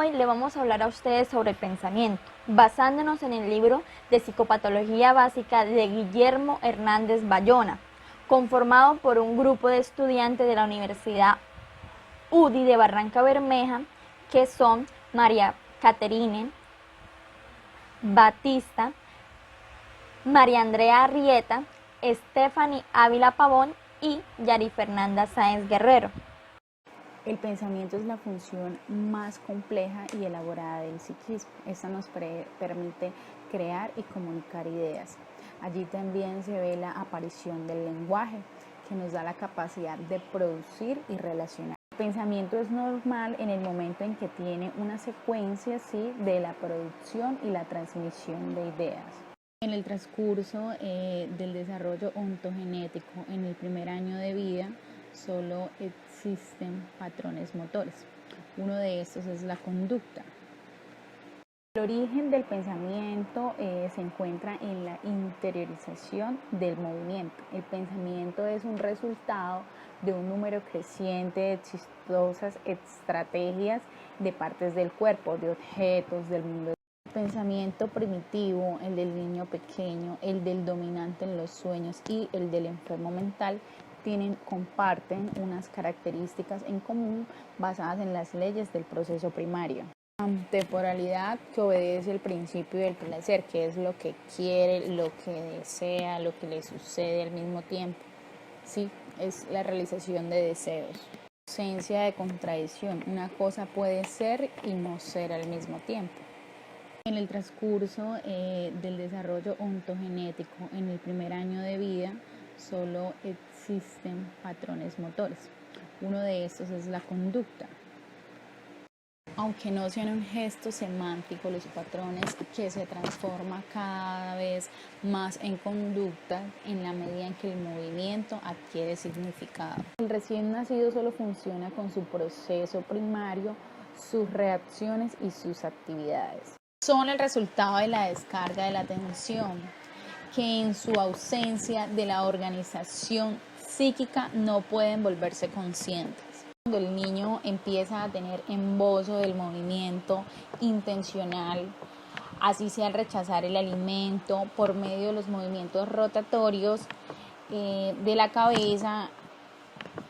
Hoy le vamos a hablar a ustedes sobre el pensamiento, basándonos en el libro de Psicopatología Básica de Guillermo Hernández Bayona, conformado por un grupo de estudiantes de la Universidad UDI de Barranca Bermeja, que son María Caterine Batista, María Andrea Arrieta, Stephanie Ávila Pavón y Yari Fernanda Sáenz Guerrero. El pensamiento es la función más compleja y elaborada del psiquismo. Esta nos permite crear y comunicar ideas. Allí también se ve la aparición del lenguaje, que nos da la capacidad de producir y relacionar. El pensamiento es normal en el momento en que tiene una secuencia de la producción y la transmisión de ideas. En el transcurso del desarrollo ontogenético en el primer año de vida, solo existen patrones motores. Uno de estos es la conducta. El origen del pensamiento se encuentra en la interiorización del movimiento. El pensamiento es un resultado de un número creciente de exitosas estrategias de partes del cuerpo, de objetos, del mundo. El pensamiento primitivo, el del niño pequeño, el del dominante en los sueños y el del enfermo mental comparten unas características en común basadas en las leyes del proceso primario. Temporalidad, que obedece el principio del placer, que es lo que quiere, lo que desea, lo que le sucede al mismo tiempo. Sí, es la realización de deseos. Ausencia de contradicción, una cosa puede ser y no ser al mismo tiempo. En el transcurso del desarrollo ontogenético en el primer año de vida, solo existen patrones motores. Uno de estos es la conducta. Aunque no sean un gesto semántico, los patrones que se transforma cada vez más en conducta en la medida en que el movimiento adquiere significado. El recién nacido solo funciona con su proceso primario, sus reacciones y sus actividades. Son el resultado de la descarga de la atención, que en su ausencia de la organización psíquica no pueden volverse conscientes. Cuando el niño empieza a tener embozo del movimiento intencional, así sea al rechazar el alimento por medio de los movimientos rotatorios de la cabeza,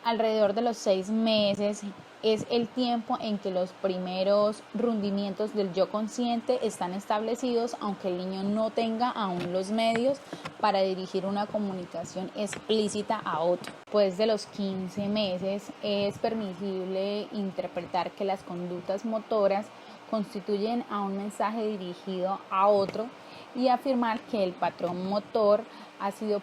alrededor de los 6 meses es el tiempo en que los primeros rundimientos del yo consciente están establecidos, aunque el niño no tenga aún los medios para dirigir una comunicación explícita a otro. Después de los 15 meses es permisible interpretar que las conductas motoras constituyen a un mensaje dirigido a otro y afirmar que el patrón motor ha sido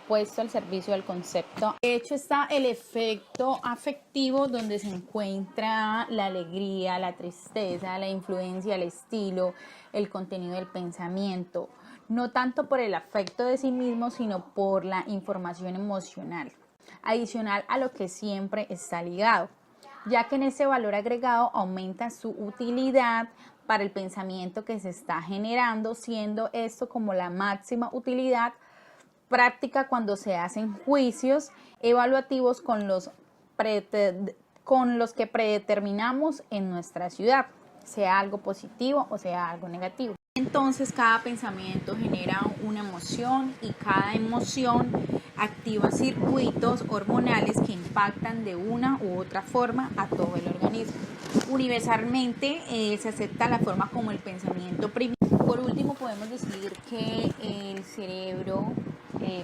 puesto al servicio del concepto. De hecho, está el efecto afectivo, donde se encuentra la alegría, la tristeza, la influencia, el estilo, el contenido del pensamiento, no tanto por el afecto de sí mismo, sino por la información emocional, adicional a lo que siempre está ligado, ya que en ese valor agregado aumenta su utilidad para el pensamiento que se está generando, siendo esto como la máxima utilidad práctica cuando se hacen juicios evaluativos con los que predeterminamos en nuestra ciudad, sea algo positivo o sea algo negativo. Entonces cada pensamiento genera una emoción y cada emoción activa circuitos hormonales que impactan de una u otra forma a todo el organismo. Universalmente se acepta la forma como el pensamiento primitivo. Por último, podemos decir que el cerebro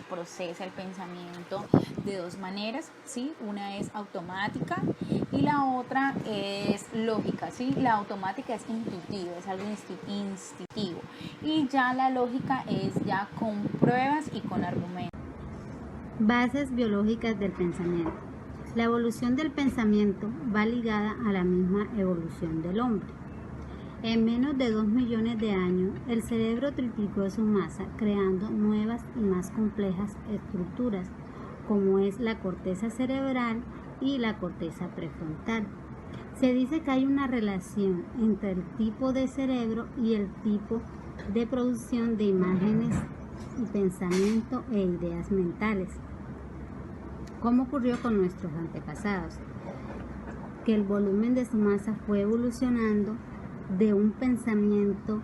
procesa el pensamiento de dos maneras, ¿sí? Una es automática y la otra es lógica, ¿sí? La automática es intuitiva, es algo instintivo, y ya la lógica es ya con pruebas y con argumentos. Bases biológicas del pensamiento. La evolución del pensamiento va ligada a la misma evolución del hombre. En menos de 2 millones de años, el cerebro triplicó su masa, creando nuevas y más complejas estructuras, como es la corteza cerebral y la corteza prefrontal. Se dice que hay una relación entre el tipo de cerebro y el tipo de producción de imágenes y pensamiento e ideas mentales, como ocurrió con nuestros antepasados, que el volumen de su masa fue evolucionando de un pensamiento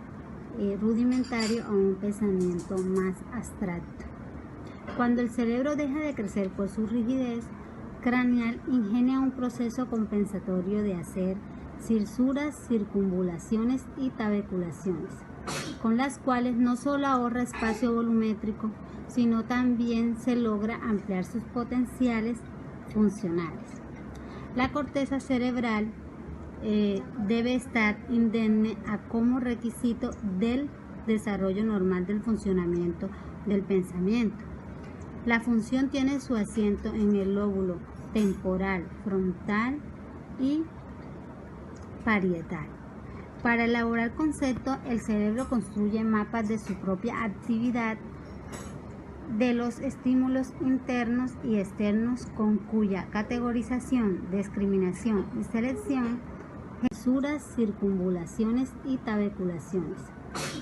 rudimentario a un pensamiento más abstracto. Cuando el cerebro deja de crecer por su rigidez craneal, ingenia un proceso compensatorio de hacer cisuras, circunvalaciones y tabulaciones, con las cuales no solo ahorra espacio volumétrico, sino también se logra ampliar sus potenciales funcionales. La corteza cerebral debe estar indemne a como requisito del desarrollo normal del funcionamiento del pensamiento. La función tiene su asiento en el lóbulo temporal, frontal y parietal. Para elaborar conceptos, el cerebro construye mapas de su propia actividad, de los estímulos internos y externos, con cuya categorización, discriminación y selección, cisuras, circunvalaciones y tabulaciones,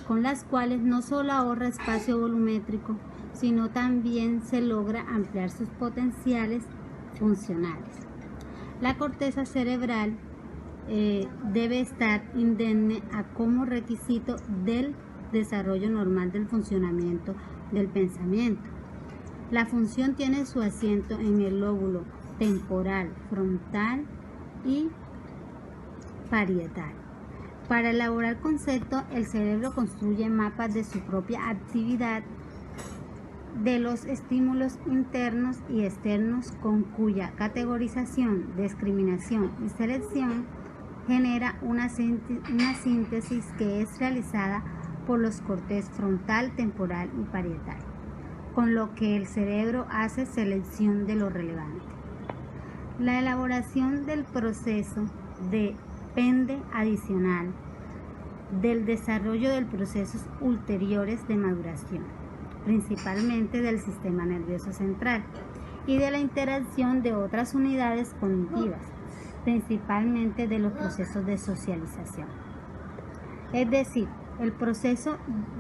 con las cuales no solo ahorra espacio volumétrico, sino también se logra ampliar sus potenciales funcionales. La corteza cerebral debe estar indemne a como requisito del desarrollo normal del funcionamiento del pensamiento. La función tiene su asiento en el lóbulo temporal, frontal y parietal. Para elaborar conceptos, el cerebro construye mapas de su propia actividad, de los estímulos internos y externos, con cuya categorización, discriminación y selección genera una síntesis que es realizada por los cortes frontal, temporal y parietal, con lo que el cerebro hace selección de lo relevante. La elaboración del proceso depende adicional del desarrollo de procesos ulteriores de maduración, principalmente del sistema nervioso central, y de la interacción de otras unidades cognitivas, principalmente de los procesos de socialización. Es decir, el proceso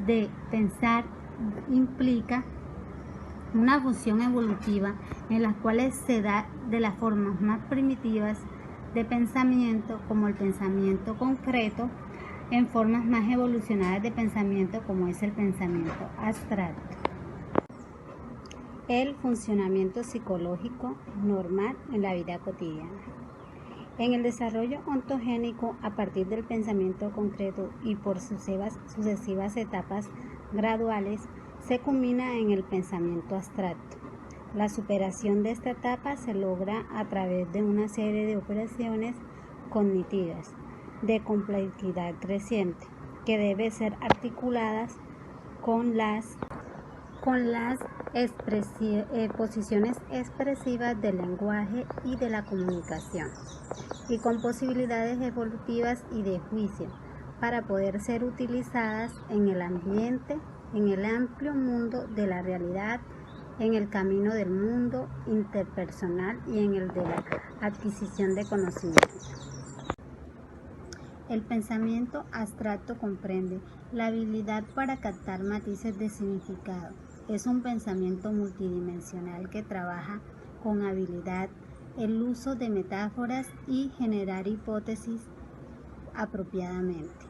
de pensar implica una función evolutiva en la cual se da de las formas más primitivas de pensamiento, como el pensamiento concreto, en formas más evolucionadas de pensamiento, como es el pensamiento abstracto. El funcionamiento psicológico normal en la vida cotidiana. En el desarrollo ontogénico, a partir del pensamiento concreto y por sucesivas etapas graduales, se culmina en el pensamiento abstracto. La superación de esta etapa se logra a través de una serie de operaciones cognitivas de complejidad creciente, que deben ser articuladas con las posiciones expresivas del lenguaje y de la comunicación, y con posibilidades evolutivas y de juicio, para poder ser utilizadas en el ambiente, en el amplio mundo de la realidad, en el camino del mundo interpersonal y en el de la adquisición de conocimiento. El pensamiento abstracto comprende la habilidad para captar matices de significado. Es un pensamiento multidimensional que trabaja con habilidad el uso de metáforas y generar hipótesis apropiadamente.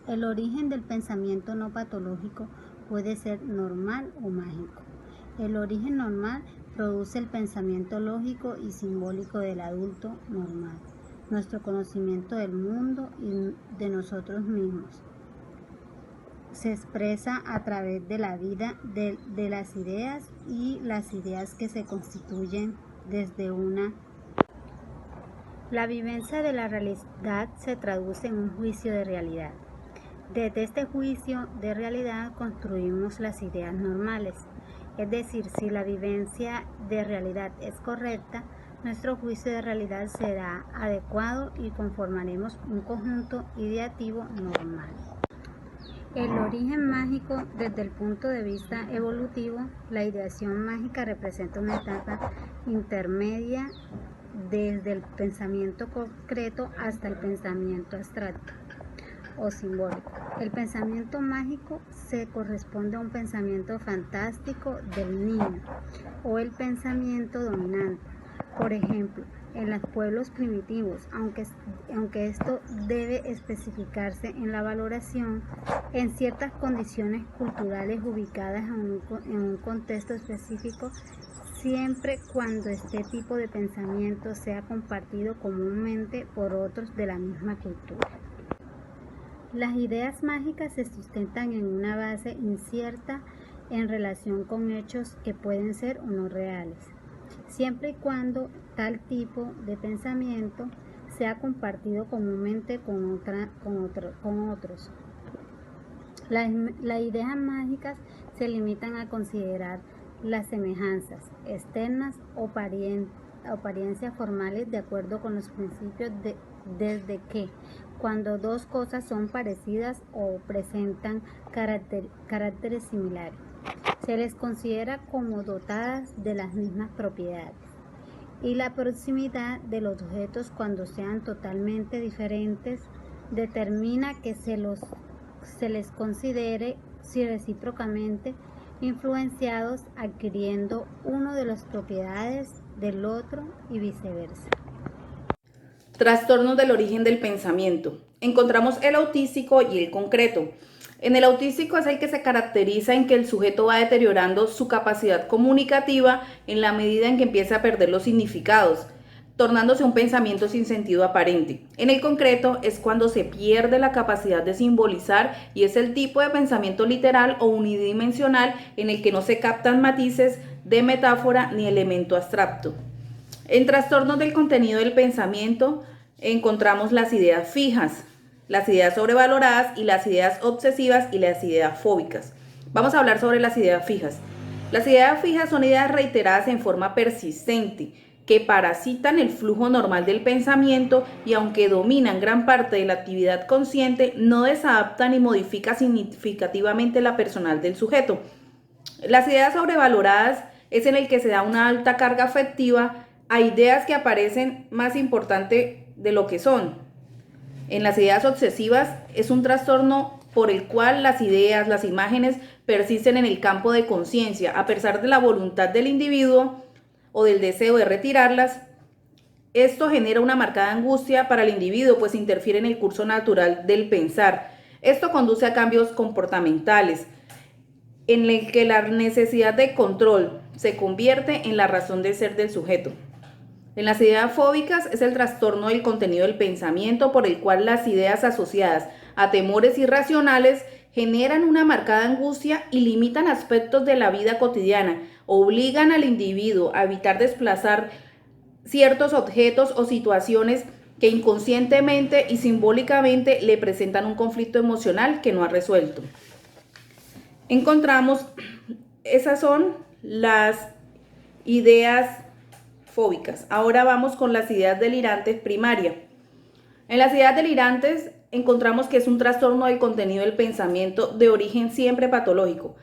El origen del pensamiento no patológico puede ser normal o mágico. El origen normal produce el pensamiento lógico y simbólico del adulto normal, nuestro conocimiento del mundo y de nosotros mismos. Se expresa a través de la vida de las ideas, y las ideas que se constituyen desde una. La vivencia de la realidad se traduce en un juicio de realidad. Desde este juicio de realidad construimos las ideas normales. Es decir, si la vivencia de realidad es correcta, nuestro juicio de realidad será adecuado y conformaremos un conjunto ideativo normal. El origen mágico. Desde el punto de vista evolutivo, la ideación mágica representa una etapa intermedia desde el pensamiento concreto hasta el pensamiento abstracto o simbólico. El pensamiento mágico se corresponde a un pensamiento fantástico del niño o el pensamiento dominante. Por ejemplo, en los pueblos primitivos, aunque esto debe especificarse en la valoración, en ciertas condiciones culturales ubicadas en un contexto específico, siempre cuando este tipo de pensamiento sea compartido comúnmente por otros de la misma cultura. Las ideas mágicas se sustentan en una base incierta en relación con hechos que pueden ser o no reales, siempre y cuando tal tipo de pensamiento sea compartido comúnmente con otros. Las ideas mágicas se limitan a considerar las semejanzas externas o apariencias formales de acuerdo con los principios desde que, cuando dos cosas son parecidas o presentan caracteres similares, se les considera como dotadas de las mismas propiedades, y la proximidad de los objetos cuando sean totalmente diferentes determina que se les considere si recíprocamente influenciados, adquiriendo uno de las propiedades del otro y viceversa. Trastornos del origen del pensamiento. Encontramos el autístico y el concreto. En el autístico es el que se caracteriza en que el sujeto va deteriorando su capacidad comunicativa en la medida en que empieza a perder los significados, tornándose un pensamiento sin sentido aparente. En el concreto es cuando se pierde la capacidad de simbolizar y es el tipo de pensamiento literal o unidimensional en el que no se captan matices de metáfora ni elemento abstracto. En trastornos del contenido del pensamiento encontramos las ideas fijas, las ideas sobrevaloradas y las ideas obsesivas y las ideas fóbicas. Vamos a hablar sobre las ideas fijas. Las ideas fijas son ideas reiteradas en forma persistente, que parasitan el flujo normal del pensamiento y aunque dominan gran parte de la actividad consciente, no desadaptan ni modifican significativamente la personal del sujeto. Las ideas sobrevaloradas es en el que se da una alta carga afectiva a ideas que aparecen más importante de lo que son. En las ideas obsesivas es un trastorno por el cual las ideas, las imágenes persisten en el campo de conciencia, a pesar de la voluntad del individuo o del deseo de retirarlas. Esto genera una marcada angustia para el individuo, pues interfiere en el curso natural del pensar. Esto conduce a cambios comportamentales, en el que la necesidad de control se convierte en la razón de ser del sujeto. En las ideas fóbicas es el trastorno del contenido del pensamiento por el cual las ideas asociadas a temores irracionales generan una marcada angustia y limitan aspectos de la vida cotidiana, obligan al individuo a evitar desplazar ciertos objetos o situaciones que inconscientemente y simbólicamente le presentan un conflicto emocional que no ha resuelto. Encontramos, esas son las ideas fóbicas. Ahora vamos con las ideas delirantes primarias. En las ideas delirantes encontramos que es un trastorno del contenido del pensamiento de origen siempre patológico,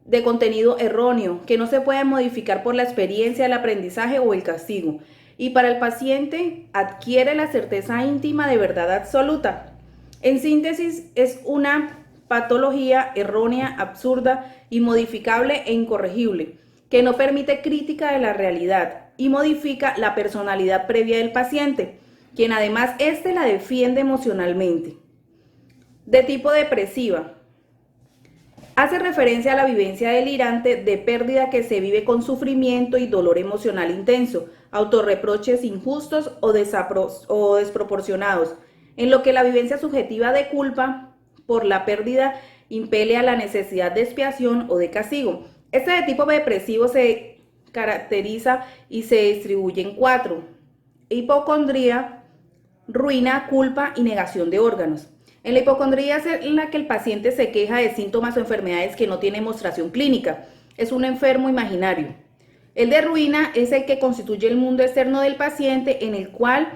de contenido erróneo, que no se puede modificar por la experiencia, el aprendizaje o el castigo. Y para el paciente adquiere la certeza íntima de verdad absoluta. En síntesis, es una patología errónea, absurda, inmodificable e incorregible, que no permite crítica de la realidad y modifica la personalidad previa del paciente, quien además la defiende emocionalmente. De tipo depresiva. Hace referencia a la vivencia delirante de pérdida que se vive con sufrimiento y dolor emocional intenso, autorreproches injustos o desproporcionados, en lo que la vivencia subjetiva de culpa por la pérdida impele a la necesidad de expiación o de castigo. Este de tipo depresivo se caracteriza y se distribuye en 4: hipocondría, ruina, culpa y negación de órganos. En la hipocondría es en la que el paciente se queja de síntomas o enfermedades que no tienen demostración clínica. Es un enfermo imaginario. El de ruina es el que constituye el mundo externo del paciente, en el cual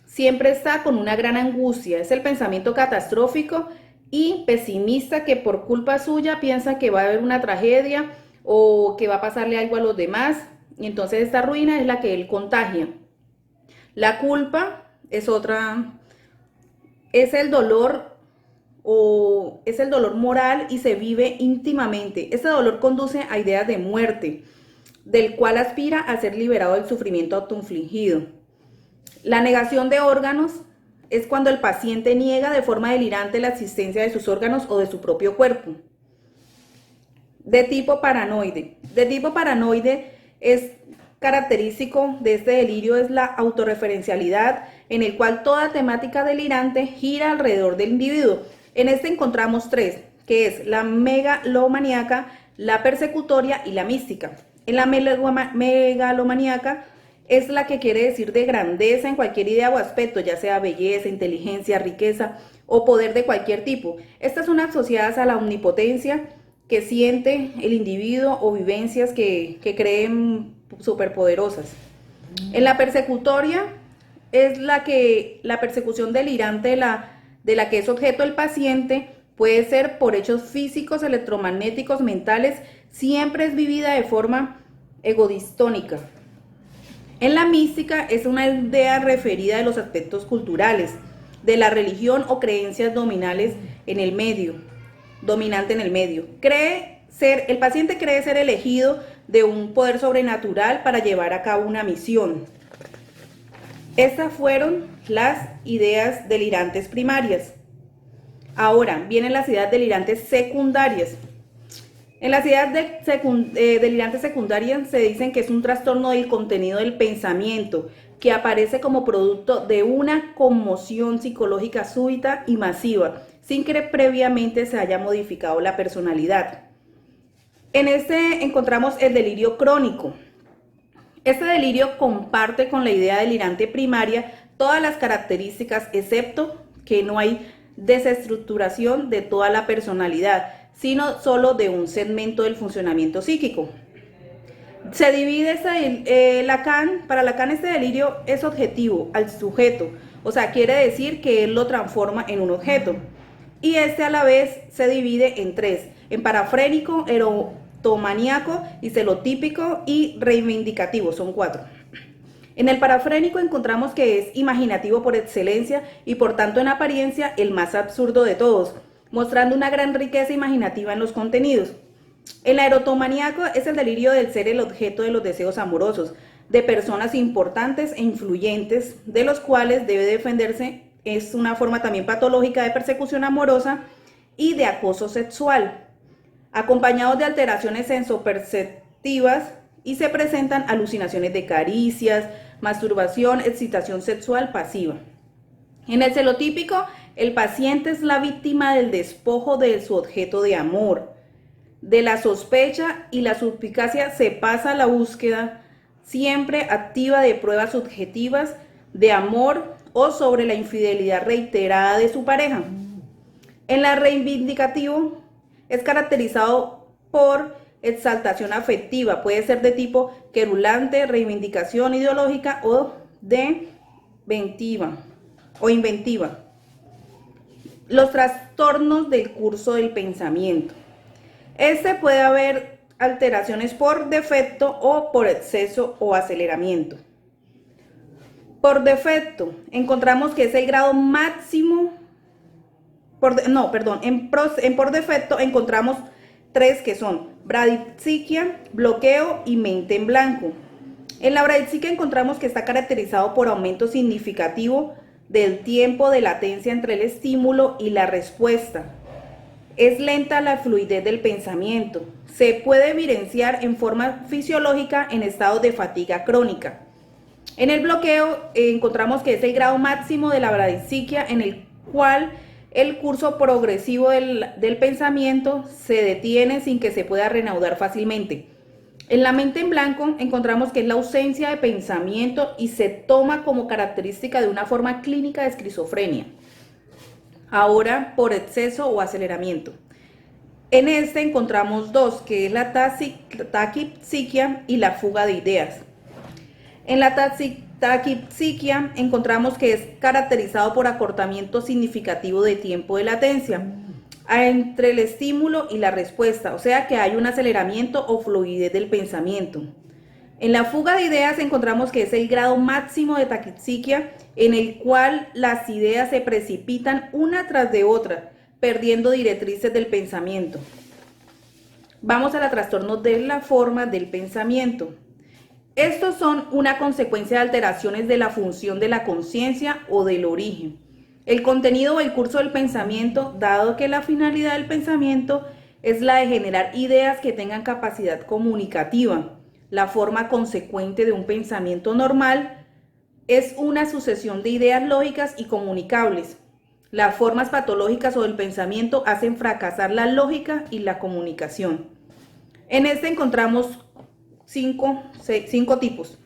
siempre está con una gran angustia. Es el pensamiento catastrófico y pesimista que por culpa suya piensa que va a haber una tragedia o que va a pasarle algo a los demás, y entonces esta ruina es la que él contagia. La culpa es es el dolor moral y se vive íntimamente. Este dolor conduce a ideas de muerte, del cual aspira a ser liberado del sufrimiento autoinfligido. La negación de órganos es cuando el paciente niega de forma delirante la existencia de sus órganos o de su propio cuerpo. De tipo paranoide. De tipo paranoide es característico de este delirio es la autorreferencialidad, en el cual toda temática delirante gira alrededor del individuo. En este encontramos tres, que es la megalomaníaca, la persecutoria y la mística. En la megalomaníaca es la que quiere decir de grandeza en cualquier idea o aspecto, ya sea belleza, inteligencia, riqueza o poder de cualquier tipo. Estas son asociadas a la omnipotencia que siente el individuo o vivencias que creen superpoderosas. En la persecutoria es la persecución delirante de la que es objeto el paciente, puede ser por hechos físicos, electromagnéticos, mentales, siempre es vivida de forma egodistónica. En la mística es una idea referida a los aspectos culturales, de la religión o creencias dominante en el medio. El paciente cree ser elegido de un poder sobrenatural para llevar a cabo una misión. Estas fueron las ideas delirantes primarias. Ahora vienen las ideas delirantes secundarias. En las ideas delirantes secundarias se dicen que es un trastorno del contenido del pensamiento que aparece como producto de una conmoción psicológica súbita y masiva, sin que previamente se haya modificado la personalidad. En este encontramos el delirio crónico. Este delirio comparte con la idea delirante primaria todas las características, excepto que no hay desestructuración de toda la personalidad, sino solo de un segmento del funcionamiento psíquico. Se divide para Lacan este delirio es objetivo al sujeto, o sea, quiere decir que él lo transforma en un objeto. Y este a la vez se divide en tres, en parafrénico, erotomaníaco y celotípico y reivindicativo, son cuatro. En el parafrénico encontramos que es imaginativo por excelencia y por tanto en apariencia el más absurdo de todos, mostrando una gran riqueza imaginativa en los contenidos. El erotomaníaco es el delirio del ser el objeto de los deseos amorosos, de personas importantes e influyentes, de los cuales debe defenderse. Es una forma también patológica de persecución amorosa y de acoso sexual, acompañados de alteraciones sensoperceptivas y se presentan alucinaciones de caricias, masturbación, excitación sexual pasiva. En el celotípico, el paciente es la víctima del despojo de su objeto de amor, de la sospecha y la suspicacia se pasa a la búsqueda siempre activa de pruebas subjetivas de amor o sobre la infidelidad reiterada de su pareja. En la reivindicativo es caracterizado por exaltación afectiva, puede ser de tipo querulante, reivindicación ideológica o inventiva. Los trastornos del curso del pensamiento. Puede haber alteraciones por defecto o por exceso o aceleramiento. Por defecto, encontramos que es el grado máximo. Por defecto encontramos tres que son bradipsiquia, bloqueo y mente en blanco. En la bradipsiquia encontramos que está caracterizado por aumento significativo del tiempo de latencia entre el estímulo y la respuesta. Es lenta la fluidez del pensamiento. Se puede evidenciar en forma fisiológica en estados de fatiga crónica. En el bloqueo encontramos que es el grado máximo de la bradipsiquia en el cual el curso progresivo del pensamiento se detiene sin que se pueda reanudar fácilmente. En la mente en blanco encontramos que es la ausencia de pensamiento y se toma como característica de una forma clínica de esquizofrenia. Ahora, por exceso o aceleramiento. En este encontramos dos, que es la taquipsiquia y la fuga de ideas. En la taquipsiquia encontramos que es caracterizado por acortamiento significativo de tiempo de latencia entre el estímulo y la respuesta, o sea que hay un aceleramiento o fluidez del pensamiento. En la fuga de ideas encontramos que es el grado máximo de taquipsiquia en el cual las ideas se precipitan una tras de otra, perdiendo directrices del pensamiento. Vamos a los trastornos de la forma del pensamiento. Estos son una consecuencia de alteraciones de la función de la conciencia o del origen. El contenido o el curso del pensamiento, dado que la finalidad del pensamiento es la de generar ideas que tengan capacidad comunicativa. La forma consecuente de un pensamiento normal es una sucesión de ideas lógicas y comunicables. Las formas patológicas o del pensamiento hacen fracasar la lógica y la comunicación. En este encontramos cinco tipos,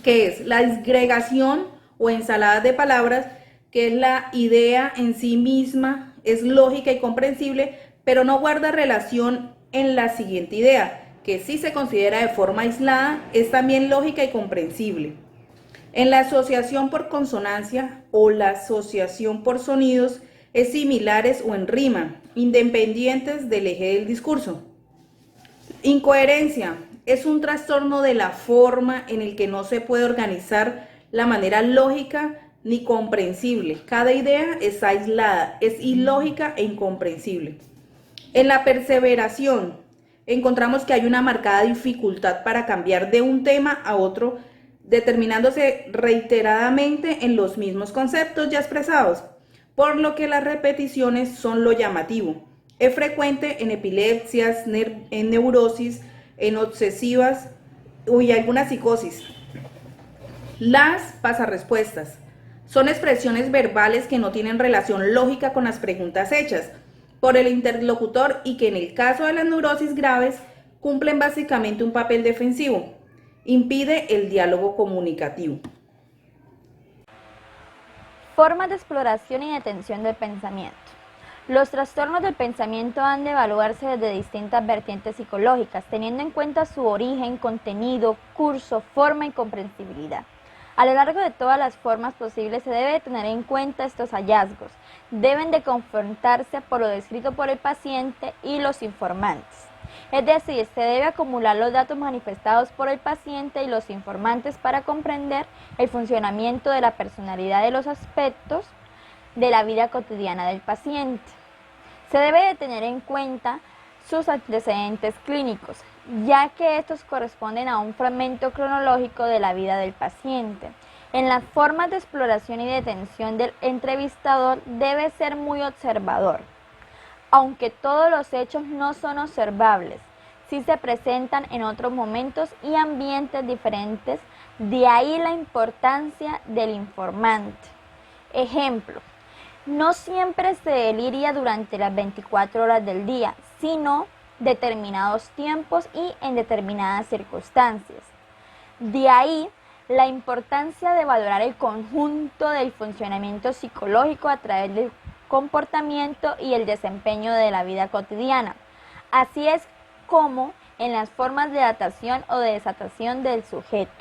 que es la disgregación o ensalada de palabras, que es la idea en sí misma, es lógica y comprensible, pero no guarda relación en la siguiente idea, que si se considera de forma aislada, es también lógica y comprensible. En la asociación por consonancia o la asociación por sonidos, es similares o en rima, independientes del eje del discurso. Incoherencia es un trastorno de la forma en el que no se puede organizar la manera lógica ni comprensible. Cada idea es aislada, es ilógica e incomprensible. En la perseveración, encontramos que hay una marcada dificultad para cambiar de un tema a otro, determinándose reiteradamente en los mismos conceptos ya expresados, por lo que las repeticiones son lo llamativo. Es frecuente en epilepsias, en neurosis, en obsesivas y alguna psicosis. Las pasarrespuestas son expresiones verbales que no tienen relación lógica con las preguntas hechas por el interlocutor y que en el caso de las neurosis graves cumplen básicamente un papel defensivo. Impide el diálogo comunicativo. Formas de exploración y detención del pensamiento. Los trastornos del pensamiento han de evaluarse desde distintas vertientes psicológicas, teniendo en cuenta su origen, contenido, curso, forma y comprensibilidad. A lo largo de todas las formas posibles se debe tener en cuenta estos hallazgos. Deben de confrontarse por lo descrito por el paciente y los informantes. Es decir, se debe acumular los datos manifestados por el paciente y los informantes para comprender el funcionamiento de la personalidad de los aspectos de la vida cotidiana del paciente. Se debe de tener en cuenta sus antecedentes clínicos, ya que estos corresponden a un fragmento cronológico de la vida del paciente. En las formas de exploración y detención del entrevistador debe ser muy observador. Aunque todos los hechos no son observables, sí se presentan en otros momentos y ambientes diferentes, de ahí la importancia del informante. Ejemplo, no siempre se deliria durante las 24 horas del día, sino determinados tiempos y en determinadas circunstancias. De ahí la importancia de valorar el conjunto del funcionamiento psicológico a través del comportamiento y el desempeño de la vida cotidiana. Así es como en las formas de datación o de desatación del sujeto.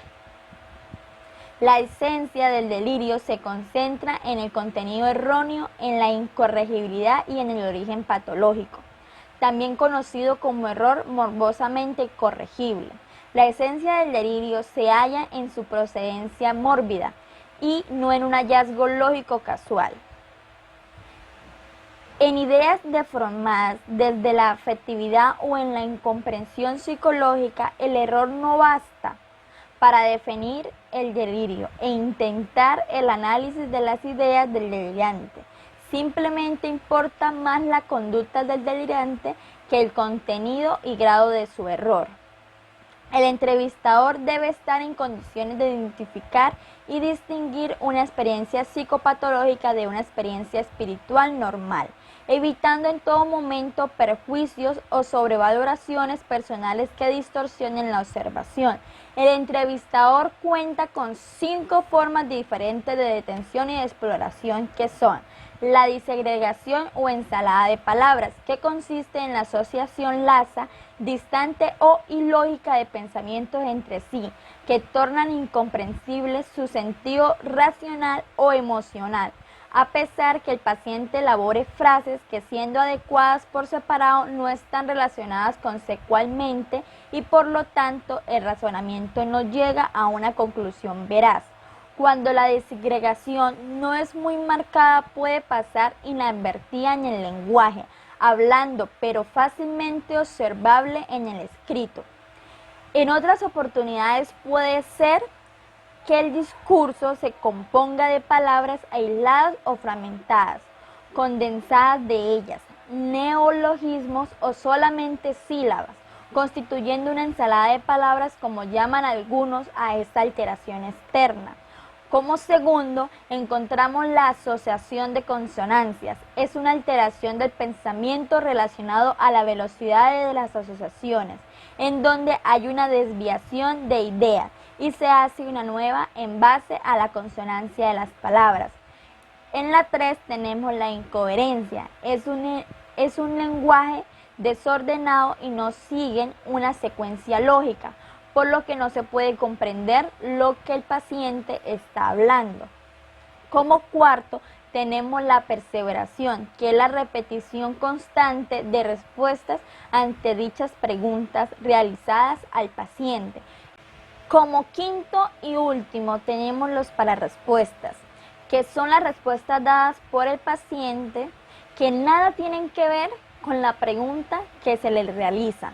La esencia del delirio se concentra en el contenido erróneo, en la incorregibilidad y en el origen patológico, también conocido como error morbosamente corregible. La esencia del delirio se halla en su procedencia mórbida y no en un hallazgo lógico casual. En ideas deformadas desde la afectividad o en la incomprensión psicológica, el error no basta para definir el delirio e intentar el análisis de las ideas del delirante. Simplemente importa más la conducta del delirante que el contenido y grado de su error. El entrevistador debe estar en condiciones de identificar y distinguir una experiencia psicopatológica de una experiencia espiritual normal, evitando en todo momento perjuicios o sobrevaloraciones personales que distorsionen la observación. El entrevistador cuenta con 5 formas diferentes de detención y de exploración, que son la disegregación o ensalada de palabras, que consiste en la asociación laza, distante o ilógica de pensamientos entre sí, que tornan incomprensible su sentido racional o emocional, a pesar que el paciente elabore frases que, siendo adecuadas por separado, no están relacionadas consecuentemente y por lo tanto el razonamiento no llega a una conclusión veraz. Cuando la disgregación no es muy marcada, puede pasar inadvertida en el lenguaje, hablando, pero fácilmente observable en el escrito. En otras oportunidades puede ser que el discurso se componga de palabras aisladas o fragmentadas, condensadas de ellas, neologismos o solamente sílabas, constituyendo una ensalada de palabras como llaman algunos a esta alteración externa. Como segundo, encontramos la asociación de consonancias. Es una alteración del pensamiento relacionado a la velocidad de las asociaciones, en donde hay una desviación de idea y se hace una nueva en base a la consonancia de las palabras. En la 3 tenemos la incoherencia. Es un lenguaje desordenado y no siguen una secuencia lógica, por lo que no se puede comprender lo que el paciente está hablando. Como cuarto, tenemos la perseveración, que es la repetición constante de respuestas ante dichas preguntas realizadas al paciente. Como quinto y último, tenemos los pararespuestas, que son las respuestas dadas por el paciente que nada tienen que ver con la pregunta que se le realiza.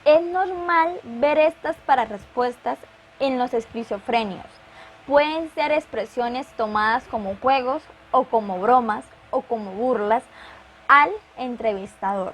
Es normal ver estas pararespuestas en los esquizofrénicos. Pueden ser expresiones tomadas como juegos o como bromas o como burlas al entrevistador.